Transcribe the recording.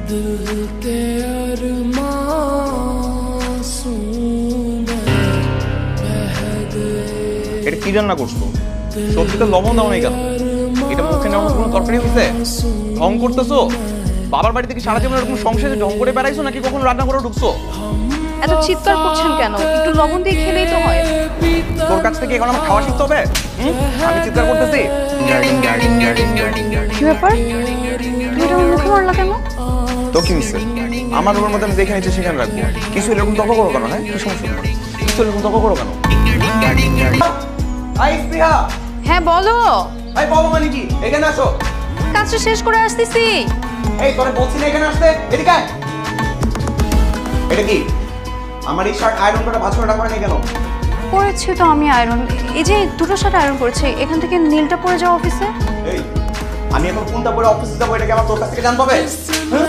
এটা কি রান্না করছো? সবজিতে লবণ দাও নাই কেন? এটা মুখে নেওয়ার কোনো তরকারি হয়েছে? ঢং করতেছো? বাবার বাড়ি থেকে সারা জীবন এরকম সংসারে ঢং করে বেড়াইছো নাকি কখনো রান্না করে ঢুকছো? এত চিৎকার করছেন কেন? একটু লবণ দিয়ে খেলেই তো হয়। তোর কাছ থেকে এখন আমার খাওয়া শিখতে হবে? আমি চিৎকার করতেছি? কি ব্যাপার? তুমি এটা আমার মুখে মারলা কেন? তো কি মিশছে? আমার রুমের মধ্যে আমি দেখে নিচ্ছি সেখানে রাখবো। কিছু এরকম তর্ক করো কেন? হ্যাঁ, কি সমস্যা? কিছু এরকম তর্ক করো কেন? আই স্পৃহা, হ্যাঁ বলো। আই বলো মানে কি? এখানে আসো। কাজটা শেষ করে আসতেছি। এই তোরে বলছি না এখানে আসতে, এদিকে আয়। এটা কি? আমার এই শার্ট আয়রন করে ভাঁজ করে রাখা হয়নি কেন? করেছি তো আমি আয়রন। এই যে দুটো শার্ট আয়রন করেছি, এখান থেকে নীলটা পরে যাও অফিসে। এই আমি এখন কোনটা পরে অফিসে যাবো এটা কি আমার তোর কাছ থেকে জানতে হবে?